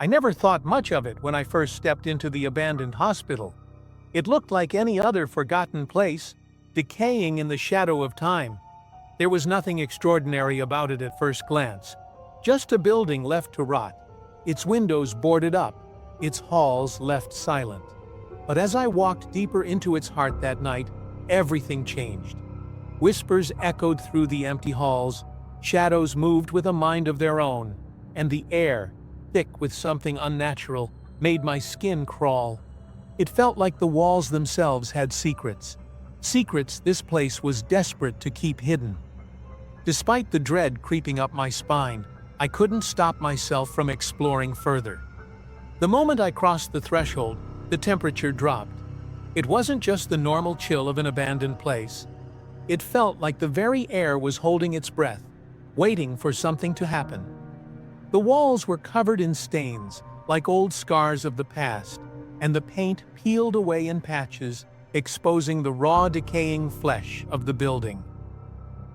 I never thought much of it when I first stepped into the abandoned hospital. It looked like any other forgotten place, decaying in the shadow of time. There was nothing extraordinary about it at first glance. Just a building left to rot, its windows boarded up, its halls left silent. But as I walked deeper into its heart that night, everything changed. Whispers echoed through the empty halls, shadows moved with a mind of their own, and the air, thick with something unnatural, made my skin crawl. It felt like the walls themselves had secrets. Secrets this place was desperate to keep hidden. Despite the dread creeping up my spine, I couldn't stop myself from exploring further. The moment I crossed the threshold, the temperature dropped. It wasn't just the normal chill of an abandoned place. It felt like the very air was holding its breath, waiting for something to happen. The walls were covered in stains, like old scars of the past, and the paint peeled away in patches, exposing the raw, decaying flesh of the building.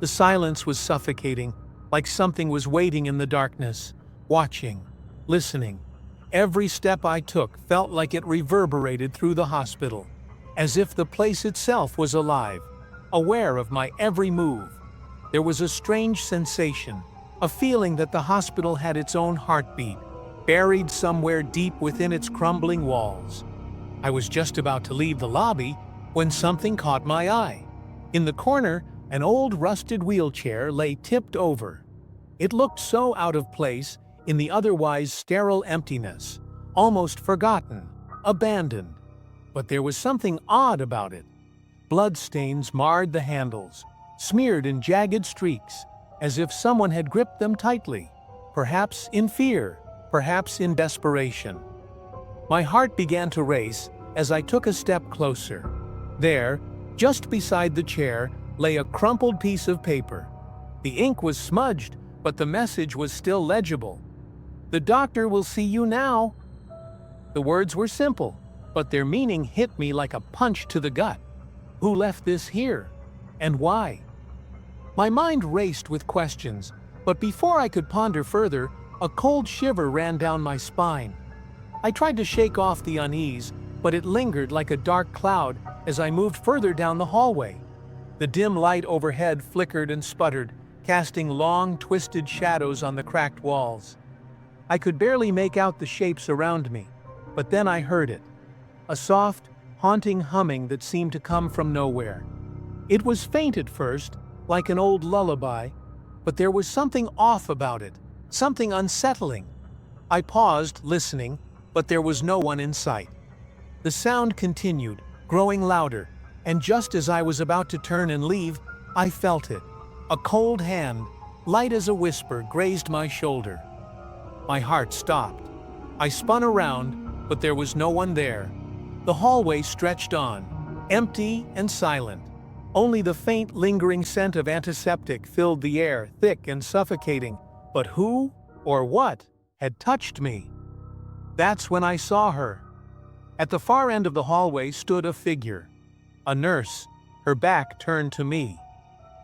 The silence was suffocating, like something was waiting in the darkness, watching, listening. Every step I took felt like it reverberated through the hospital, as if the place itself was alive, aware of my every move. There was a strange sensation, a feeling that the hospital had its own heartbeat, buried somewhere deep within its crumbling walls. I was just about to leave the lobby when something caught my eye. In the corner, an old rusted wheelchair lay tipped over. It looked so out of place in the otherwise sterile emptiness, almost forgotten, abandoned. But there was something odd about it. Bloodstains marred the handles, smeared in jagged streaks, as if someone had gripped them tightly, perhaps in fear, perhaps in desperation. My heart began to race as I took a step closer. There, just beside the chair, lay a crumpled piece of paper. The ink was smudged, but the message was still legible. "The doctor will see you now." The words were simple, but their meaning hit me like a punch to the gut. Who left this here? And why? My mind raced with questions, but before I could ponder further, a cold shiver ran down my spine. I tried to shake off the unease, but it lingered like a dark cloud as I moved further down the hallway. The dim light overhead flickered and sputtered, casting long, twisted shadows on the cracked walls. I could barely make out the shapes around me, but then I heard it. A soft, haunting humming that seemed to come from nowhere. It was faint at first, like an old lullaby, but there was something off about it, something unsettling. I paused, listening, but there was no one in sight. The sound continued, growing louder, and just as I was about to turn and leave, I felt it. A cold hand, light as a whisper, grazed my shoulder. My heart stopped. I spun around, but there was no one there. The hallway stretched on, empty and silent. Only the faint, lingering scent of antiseptic filled the air, thick and suffocating. But who, or what, had touched me? That's when I saw her. At the far end of the hallway stood a figure. A nurse, her back turned to me.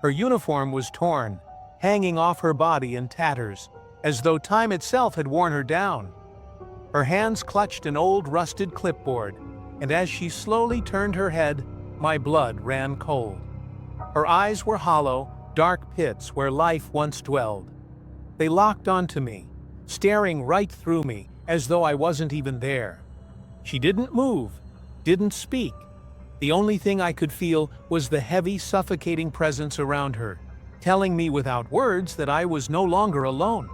Her uniform was torn, hanging off her body in tatters, as though time itself had worn her down. Her hands clutched an old rusted clipboard, and as she slowly turned her head, my blood ran cold. Her eyes were hollow, dark pits where life once dwelled. They locked onto me, staring right through me, as though I wasn't even there. She didn't move, didn't speak. The only thing I could feel was the heavy, suffocating presence around her, telling me without words that I was no longer alone.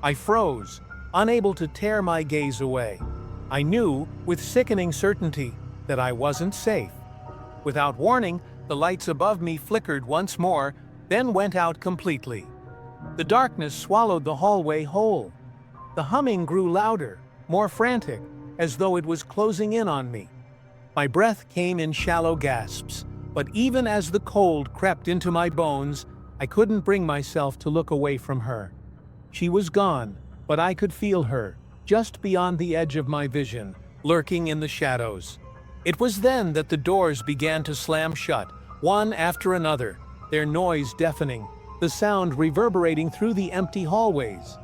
I froze, unable to tear my gaze away. I knew, with sickening certainty, that I wasn't safe. Without warning, the lights above me flickered once more, then went out completely. The darkness swallowed the hallway whole. The humming grew louder, more frantic, as though it was closing in on me. My breath came in shallow gasps, but even as the cold crept into my bones, I couldn't bring myself to look away from her. She was gone, but I could feel her, just beyond the edge of my vision, lurking in the shadows. It was then that the doors began to slam shut, one after another, their noise deafening, the sound reverberating through the empty hallways.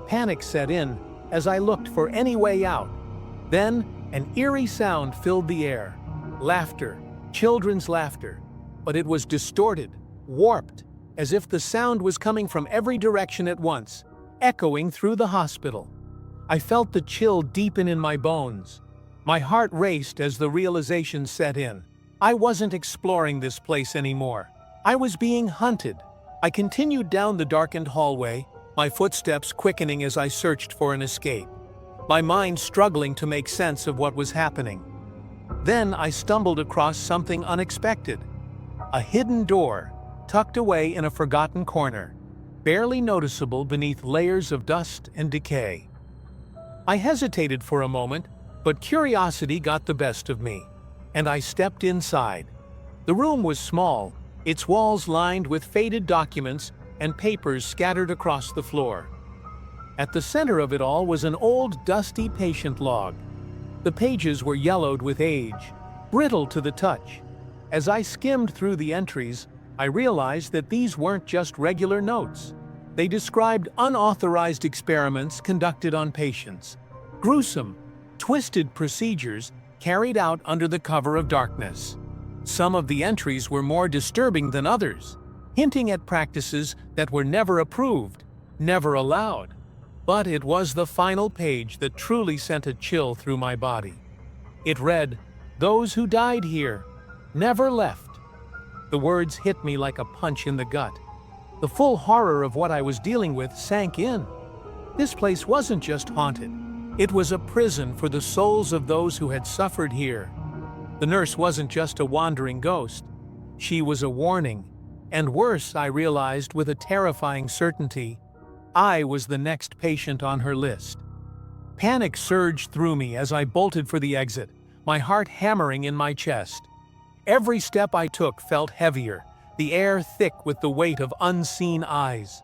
Panic set in, as I looked for any way out. Then, an eerie sound filled the air. Laughter, children's laughter. But it was distorted, warped, as if the sound was coming from every direction at once, echoing through the hospital. I felt the chill deepen in my bones. My heart raced as the realization set in. I wasn't exploring this place anymore. I was being hunted. I continued down the darkened hallway, my footsteps quickening as I searched for an escape, my mind struggling to make sense of what was happening. Then I stumbled across something unexpected. A hidden door, tucked away in a forgotten corner, barely noticeable beneath layers of dust and decay. I hesitated for a moment, but curiosity got the best of me, and I stepped inside. The room was small, its walls lined with faded documents and papers scattered across the floor. At the center of it all was an old, dusty patient log. The pages were yellowed with age, brittle to the touch. As I skimmed through the entries, I realized that these weren't just regular notes. They described unauthorized experiments conducted on patients, gruesome, twisted procedures carried out under the cover of darkness. Some of the entries were more disturbing than others, hinting at practices that were never approved, never allowed. But it was the final page that truly sent a chill through my body. It read, "Those who died here never left." The words hit me like a punch in the gut. The full horror of what I was dealing with sank in. This place wasn't just haunted. It was a prison for the souls of those who had suffered here. The nurse wasn't just a wandering ghost. She was a warning. And worse, I realized with a terrifying certainty, I was the next patient on her list. Panic surged through me as I bolted for the exit, my heart hammering in my chest. Every step I took felt heavier, the air thick with the weight of unseen eyes.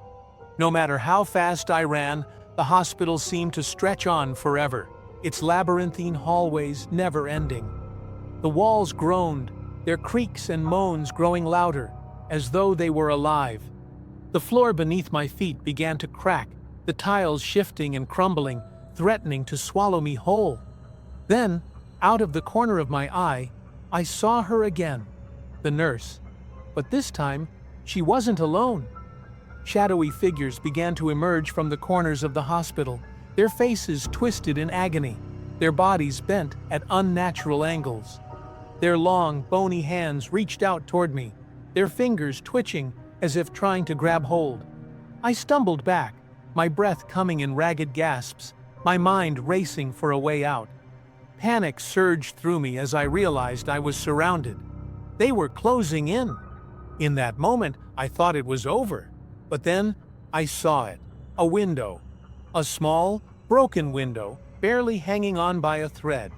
No matter how fast I ran, the hospital seemed to stretch on forever, its labyrinthine hallways never ending. The walls groaned, their creaks and moans growing louder, as though they were alive. The floor beneath my feet began to crack, the tiles shifting and crumbling, threatening to swallow me whole. Then, out of the corner of my eye, I saw her again, the nurse. But this time, she wasn't alone. Shadowy figures began to emerge from the corners of the hospital, their faces twisted in agony, their bodies bent at unnatural angles. Their long, bony hands reached out toward me, their fingers twitching as if trying to grab hold. I stumbled back, my breath coming in ragged gasps, my mind racing for a way out. Panic surged through me as I realized I was surrounded. They were closing in. In that moment, I thought it was over. But then, I saw it. A window. A small, broken window, barely hanging on by a thread.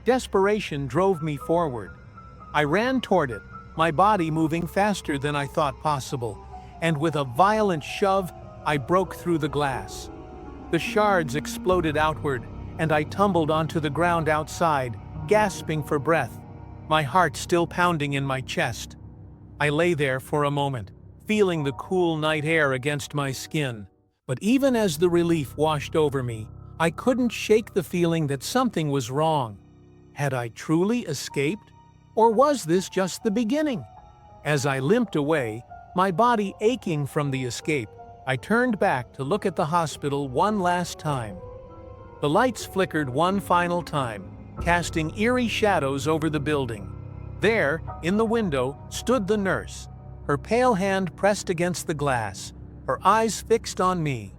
Desperation drove me forward. I ran toward it, my body moving faster than I thought possible, and with a violent shove, I broke through the glass. The shards exploded outward, and I tumbled onto the ground outside, gasping for breath, my heart still pounding in my chest. I lay there for a moment, feeling the cool night air against my skin. But even as the relief washed over me, I couldn't shake the feeling that something was wrong. Had I truly escaped? Or was this just the beginning? As I limped away, my body aching from the escape, I turned back to look at the hospital one last time. The lights flickered one final time, casting eerie shadows over the building. There, in the window, stood the nurse, her pale hand pressed against the glass, her eyes fixed on me.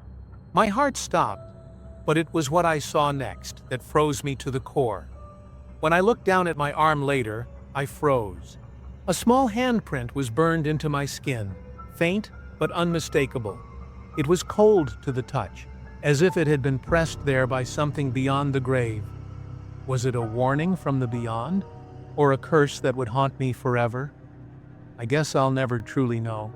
My heart stopped, but it was what I saw next that froze me to the core. When I looked down at my arm later, I froze. A small handprint was burned into my skin, faint but unmistakable. It was cold to the touch, as if it had been pressed there by something beyond the grave. Was it a warning from the beyond? Or a curse that would haunt me forever? I guess I'll never truly know.